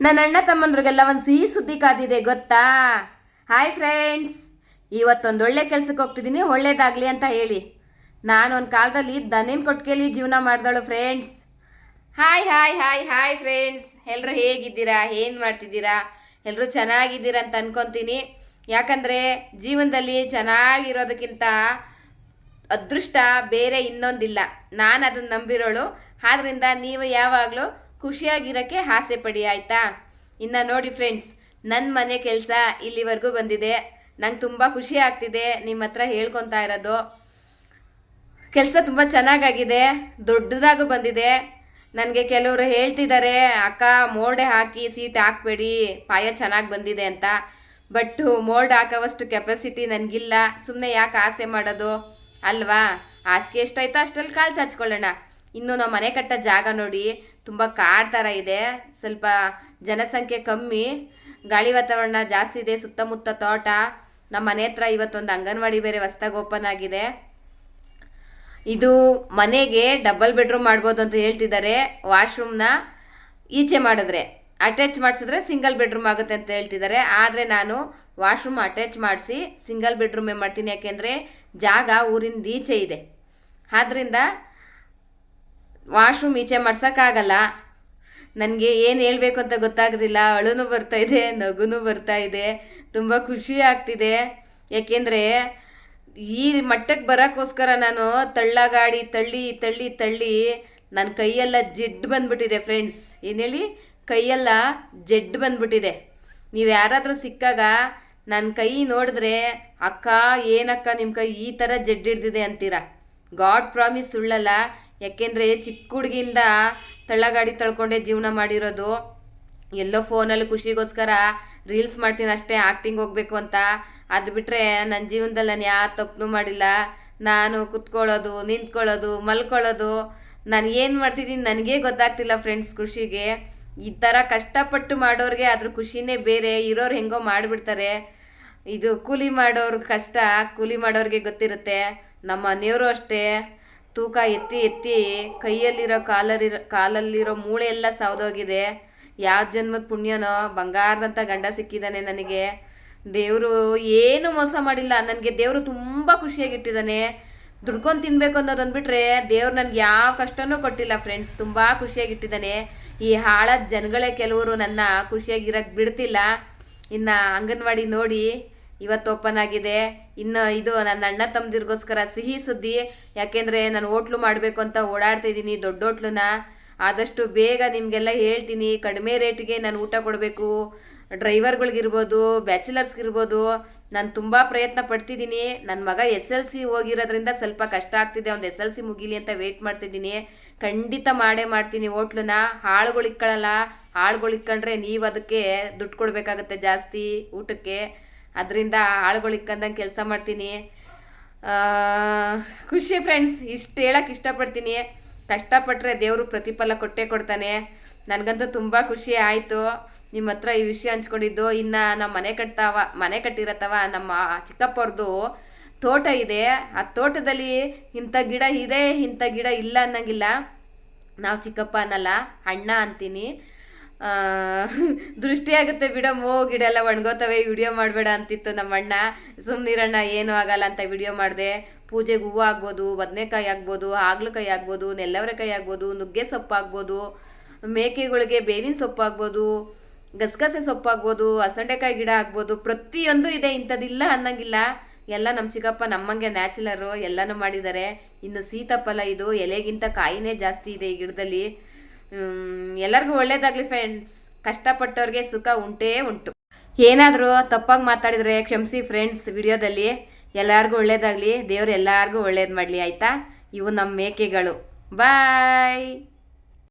ನನ್ನ ಅಣ್ಣ ತಮ್ಮಂದ್ರಿಗೆಲ್ಲ ಒಂದು ಸಿಹಿ ಸುದ್ದಿ ಕಾದಿದೆ ಗೊತ್ತಾ? ಹಾಯ್ ಫ್ರೆಂಡ್ಸ್, ಇವತ್ತೊಂದು ಒಳ್ಳೆ ಕೆಲ್ಸಕ್ಕೆ ಹೋಗ್ತಿದ್ದೀನಿ, ಒಳ್ಳೇದಾಗಲಿ ಅಂತ ಹೇಳಿ. ನಾನು ಒಂದು ಕಾಲದಲ್ಲಿ ದನಿನ ಕೊಟ್ಟಿಗೆಲಿ ಜೀವನ ಮಾಡಿದಳು friends. Hi hi hi hi friends, ಎಲ್ಲರೂ ಹೇಗಿದ್ದೀರಾ, ಏನು ಮಾಡ್ತಿದ್ದೀರಾ? ಎಲ್ಲರೂ ಚೆನ್ನಾಗಿದ್ದೀರಾ ಅಂತ ಅನ್ಕೊತೀನಿ. ಯಾಕಂದರೆ ಜೀವನದಲ್ಲಿ ಚೆನ್ನಾಗಿರೋದಕ್ಕಿಂತ ಅದೃಷ್ಟ ಬೇರೆ ಇನ್ನೊಂದಿಲ್ಲ. ನಾನು ಅದನ್ನು ನಂಬಿರೋಳು. ಆದ್ದರಿಂದ ನೀವು ಯಾವಾಗಲೂ ಖುಷಿಯಾಗಿರೋಕ್ಕೆ ಆಸೆ ಪಡಿ, ಆಯಿತಾ? ಇನ್ನು ನೋಡಿ ಫ್ರೆಂಡ್ಸ್, ನನ್ನ ಮನೆ ಕೆಲಸ ಇಲ್ಲಿವರೆಗೂ ಬಂದಿದೆ. ನಂಗೆ ತುಂಬ ಖುಷಿ ಆಗ್ತಿದೆ ನಿಮ್ಮ ಹತ್ರ ಹೇಳ್ಕೊತಾ ಇರೋದು. ಕೆಲಸ ತುಂಬ ಚೆನ್ನಾಗಾಗಿದೆ, ದೊಡ್ಡದಾಗೂ ಬಂದಿದೆ. ನನಗೆ ಕೆಲವರು ಹೇಳ್ತಿದ್ದಾರೆ, ಅಕ್ಕ ಮೋಲ್ಡೆ ಹಾಕಿ ಸೀಟ್ ಹಾಕಬೇಡಿ, ಪಾಯ ಚೆನ್ನಾಗಿ ಬಂದಿದೆ ಅಂತ. ಬಟ್ ಮೋಲ್ಡ್ ಹಾಕೋವಷ್ಟು ಕೆಪಾಸಿಟಿ ನನಗಿಲ್ಲ. ಸುಮ್ಮನೆ ಯಾಕೆ ಆಸೆ ಮಾಡೋದು ಅಲ್ವಾ? ಹಾಸಿಗೆ ಎಷ್ಟಾಯ್ತೋ ಅಷ್ಟರಲ್ಲಿ ಕಾಲು ಚಾಚ್ಕೊಳ್ಳೋಣ. ಇನ್ನು ನಾವು ಮನೆ ಕಟ್ಟೋ ಜಾಗ ನೋಡಿ, ತುಂಬ ಕಾಡು ಥರ ಇದೆ. ಸ್ವಲ್ಪ ಜನಸಂಖ್ಯೆ ಕಮ್ಮಿ, ಗಾಳಿ ವಾತಾವರಣ ಜಾಸ್ತಿ ಇದೆ, ಸುತ್ತಮುತ್ತ ತೋಟ. ನಮ್ಮ ಮನೆ ಹತ್ರ ಇವತ್ತೊಂದು ಅಂಗನವಾಡಿ ಬೇರೆ ಹೊಸ್ದಾಗಿ ಓಪನ್ ಆಗಿದೆ. ಇದು ಮನೆಗೆ ಡಬಲ್ ಬೆಡ್ರೂಮ್ ಮಾಡ್ಬೋದು ಅಂತ ಹೇಳ್ತಿದ್ದಾರೆ. ವಾಶ್ರೂಮ್ನ ಈಚೆ ಮಾಡಿದ್ರೆ, ಅಟ್ಯಾಚ್ ಮಾಡಿಸಿದ್ರೆ ಸಿಂಗಲ್ ಬೆಡ್ರೂಮ್ ಆಗುತ್ತೆ ಅಂತ ಹೇಳ್ತಿದ್ದಾರೆ. ಆದರೆ ನಾನು ವಾಶ್ರೂಮ್ ಅಟ್ಯಾಚ್ ಮಾಡಿಸಿ ಸಿಂಗಲ್ ಬೆಡ್ರೂಮೇ ಮಾಡ್ತೀನಿ. ಯಾಕೆಂದರೆ ಜಾಗ ಊರಿಂದ ಈಚೆ ಇದೆ. ಆದ್ದರಿಂದ ವಾಶ್ರೂಮ್ ಈಚೆ ಮಾಡ್ಸೋಕ್ಕಾಗಲ್ಲ. ನನಗೆ ಏನು ಹೇಳಬೇಕು ಅಂತ ಗೊತ್ತಾಗೋದಿಲ್ಲ. ಅಳುನೂ ಬರ್ತಾಯಿದೆ, ನಗುನೂ ಬರ್ತಾಯಿದೆ, ತುಂಬ ಖುಷಿ ಆಗ್ತಿದೆ. ಯಾಕೆಂದರೆ ಈ ಮಟ್ಟಕ್ಕೆ ಬರೋಕ್ಕೋಸ್ಕರ ನಾನು ತಳ್ಳಗಾಡಿ ತಳ್ಳಿ ತಳ್ಳಿ ತಳ್ಳಿ ನನ್ನ ಕೈಯೆಲ್ಲ ಜೆಡ್ ಬಂದ್ಬಿಟ್ಟಿದೆ ಫ್ರೆಂಡ್ಸ್. ಏನು ಹೇಳಿ, ಕೈಯೆಲ್ಲ ಜೆಡ್ ಬಂದ್ಬಿಟ್ಟಿದೆ. ನೀವು ಯಾರಾದರೂ ಸಿಕ್ಕಾಗ ನನ್ನ ಕೈ ನೋಡಿದ್ರೆ, ಅಕ್ಕ ಏನಕ್ಕ ನಿಮ್ಮ ಕೈ ಈ ಥರ ಜೆಡ್ ಹಿಡ್ದಿದೆ ಅಂತೀರ. ಗಾಡ್ ಪ್ರಾಮಿಸ್, ಸುಳ್ಳಲ್ಲ. ಯಾಕೆಂದರೆ ಚಿಕ್ಕ ಹುಡುಗಿಯಿಂದ ತಳ್ಳಗಾಡಿ ತಳ್ಕೊಂಡೇ ಜೀವನ ಮಾಡಿರೋದು. ಎಲ್ಲೋ ಫೋನಲ್ಲಿ ಖುಷಿಗೋಸ್ಕರ ರೀಲ್ಸ್ ಮಾಡ್ತೀನಿ ಅಷ್ಟೇ, ಆ್ಯಕ್ಟಿಂಗ್ ಹೋಗಬೇಕು ಅಂತ. ಅದು ಬಿಟ್ಟರೆ ನನ್ನ ಜೀವನದಲ್ಲಿ ನಾನು ಯಾವ ತಪ್ಪು ಮಾಡಿಲ್ಲ. ನಾನು ಕುತ್ಕೊಳ್ಳೋದು, ನಿಂತ್ಕೊಳ್ಳೋದು, ಮಲ್ಕೊಳ್ಳೋದು, ನಾನು ಏನು ಮಾಡ್ತಿದ್ದೀನಿ ನನಗೇ ಗೊತ್ತಾಗ್ತಿಲ್ಲ ಫ್ರೆಂಡ್ಸ್. ಖುಷಿಗೆ ಈ ಥರ ಕಷ್ಟಪಟ್ಟು ಮಾಡೋರಿಗೆ ಅದ್ರ ಖುಷಿನೇ ಬೇರೆ. ಇರೋರು ಹೆಂಗೋ ಮಾಡಿಬಿಡ್ತಾರೆ. ಇದು ಕೂಲಿ ಮಾಡೋರ ಕಷ್ಟ ಕೂಲಿ ಮಾಡೋರಿಗೆ ಗೊತ್ತಿರುತ್ತೆ. ನಮ್ಮ ಮನೆಯವರು ಅಷ್ಟೇ, ತೂಕ ಎತ್ತಿ ಎತ್ತಿ ಕೈಯಲ್ಲಿರೋ ಕಾಲಲ್ಲಿರೋ ಮೂಳೆ ಎಲ್ಲ ಸೌದೋಗಿದೆ. ಯಾವ ಜನ್ಮದ ಪುಣ್ಯನೋ, ಬಂಗಾರದಂಥ ಗಂಡ ಸಿಕ್ಕಿದ್ದಾನೆ ನನಗೆ. ದೇವರು ಏನು ಮೋಸ ಮಾಡಿಲ್ಲ. ನನಗೆ ದೇವರು ತುಂಬ ಖುಷಿಯಾಗಿಟ್ಟಿದ್ದಾನೆ. ದುಡ್ಕೊಂಡು ತಿನ್ನಬೇಕು ಅನ್ನೋದನ್ನು ಬಿಟ್ಟರೆ ದೇವ್ರು ನನಗೆ ಯಾವ ಕಷ್ಟನೂ ಕೊಟ್ಟಿಲ್ಲ ಫ್ರೆಂಡ್ಸ್. ತುಂಬ ಖುಷಿಯಾಗಿಟ್ಟಿದ್ದಾನೆ. ಈ ಹಾಳಾದ ಜನಗಳೇ ಕೆಲವರು ನನ್ನ ಖುಷಿಯಾಗಿರೋಕ್ಕೆ ಬಿಡ್ತಿಲ್ಲ. ಇನ್ನು ಅಂಗನವಾಡಿ ನೋಡಿ ಇವತ್ತು ಓಪನ್ ಆಗಿದೆ. ಇನ್ನು ಇದು ನನ್ನ ಅಣ್ಣ ತಮ್ಮದಿರಿಗೋಸ್ಕರ ಸಿಹಿ ಸುದ್ದಿ. ಯಾಕೆಂದರೆ ನಾನು ಹೋಟ್ಲು ಮಾಡಬೇಕು ಅಂತ ಓಡಾಡ್ತಿದ್ದೀನಿ, ದೊಡ್ಡ ಹೋಟ್ಲನ್ನ. ಆದಷ್ಟು ಬೇಗ ನಿಮಗೆಲ್ಲ ಹೇಳ್ತೀನಿ. ಕಡಿಮೆ ರೇಟಿಗೆ ನಾನು ಊಟ ಕೊಡಬೇಕು. ಡ್ರೈವರ್ಗಳಿಗಿರ್ಬೋದು, ಬ್ಯಾಚುಲರ್ಸ್ಗಿರ್ಬೋದು, ನಾನು ತುಂಬ ಪ್ರಯತ್ನ ಪಡ್ತಿದ್ದೀನಿ. ನನ್ನ ಮಗ SLC ಹೋಗಿರೋದ್ರಿಂದ ಸ್ವಲ್ಪ ಕಷ್ಟ ಆಗ್ತಿದೆ. ಒಂದು SLC ಮುಗೀಲಿ ಅಂತ ವೆಯ್ಟ್ ಮಾಡ್ತಿದ್ದೀನಿ. ಖಂಡಿತ ಮಾಡೇ ಮಾಡ್ತೀನಿ ಹೋಟ್ಲನ್ನ. ಹಾಳುಗಳು ಇಕ್ಕೊಳ್ಳಲ್ಲ. ಹಾಳುಗಳು ಇಕ್ಕೊಂಡ್ರೆ ನೀವು ಅದಕ್ಕೆ ದುಡ್ಡು ಕೊಡಬೇಕಾಗತ್ತೆ ಜಾಸ್ತಿ ಊಟಕ್ಕೆ. ಅದರಿಂದ ಆಳುಗಳು ಇಕ್ಕಂದಂಗೆ ಕೆಲಸ ಮಾಡ್ತೀನಿ. ಖುಷಿ ಫ್ರೆಂಡ್ಸ್, ಇಷ್ಟು ಹೇಳಕ್ಕೆ ಇಷ್ಟಪಡ್ತೀನಿ. ಕಷ್ಟಪಟ್ಟರೆ ದೇವರು ಪ್ರತಿಫಲ ಕೊಟ್ಟೇ ಕೊಡ್ತಾನೆ. ನನಗಂತೂ ತುಂಬ ಖುಷಿ ಆಯಿತು ನಿಮ್ಮ ಹತ್ರ ಈ ವಿಷಯ ಹಂಚ್ಕೊಂಡಿದ್ದು. ಇನ್ನು ನಮ್ಮ ಮನೆ ಕಟ್ಟಿರತ್ತವ ನಮ್ಮ ಚಿಕ್ಕಪ್ಪವ್ರದ್ದು ತೋಟ ಇದೆ. ಆ ತೋಟದಲ್ಲಿ ಇಂಥ ಗಿಡ ಇದೆ, ಇಂಥ ಗಿಡ ಇಲ್ಲ ಅನ್ನಂಗಿಲ್ಲ. ನಾವು ಚಿಕ್ಕಪ್ಪ ಅನ್ನಲ್ಲ, ಅಣ್ಣ ಅಂತೀನಿ. ದೃಷ್ಟಿ ಆಗುತ್ತೆ ಬಿಡಮ್ಮೋ, ಗಿಡ ಎಲ್ಲ ಒಣಗೋತವೆ, ವಿಡಿಯೋ ಮಾಡಬೇಡ ಅಂತಿತ್ತು ನಮ್ಮ ಅಣ್ಣ. ಸುಮ್ಮನಿರಣ್ಣ, ಏನೂ ಆಗಲ್ಲ ಅಂತ ವಿಡಿಯೋ ಮಾಡಿದೆ. ಪೂಜೆಗೆ ಹೂವು ಆಗ್ಬೋದು, ಬದನೆಕಾಯಿ ಆಗ್ಬೋದು, ಹಾಗಲಕಾಯಿ ಆಗ್ಬೋದು, ನೆಲ್ಲವರೆಕಾಯಿ ಆಗ್ಬೋದು, ನುಗ್ಗೆ ಸೊಪ್ಪು ಆಗ್ಬೋದು, ಮೇಕೆಗಳಿಗೆ ಬೇವಿನ ಸೊಪ್ಪು ಆಗ್ಬೋದು, ಗಸಗಸೆ ಸೊಪ್ಪು ಆಗ್ಬೋದು, ಹಸಂಡೆಕಾಯಿ ಗಿಡ ಆಗ್ಬೋದು, ಪ್ರತಿಯೊಂದು ಇದೆ. ಇಂಥದ್ದಿಲ್ಲ ಅನ್ನಂಗಿಲ್ಲ. ಎಲ್ಲ ನಮ್ಮ ಚಿಕ್ಕಪ್ಪ ನಮ್ಮಂಗೆ ನ್ಯಾಚುಲರು ಎಲ್ಲನೂ ಮಾಡಿದ್ದಾರೆ. ಇನ್ನು ಸೀತಾಫಲ ಇದು ಎಲೆಗಿಂತ ಕಾಯಿನೇ ಜಾಸ್ತಿ ಇದೆ ಈ ಗಿಡದಲ್ಲಿ. ಎಲ್ಲರಿಗೂ ಒಳ್ಳೇದಾಗಲಿ ಫ್ರೆಂಡ್ಸ್. ಕಷ್ಟಪಟ್ಟವ್ರಿಗೆ ಸುಖ ಉಂಟೇ ಉಂಟು. ಏನಾದರೂ ತಪ್ಪಾಗಿ ಮಾತಾಡಿದರೆ ಕ್ಷಮಿಸಿ ಫ್ರೆಂಡ್ಸ್. ವಿಡಿಯೋದಲ್ಲಿ ಎಲ್ಲರಿಗೂ ಒಳ್ಳೇದಾಗಲಿ, ದೇವರು ಎಲ್ಲರಿಗೂ ಒಳ್ಳೇದು ಮಾಡಲಿ, ಆಯಿತಾ? ಇವು ನಮ್ಮ ಮೇಕೆಗಳು. ಬಾಯ್.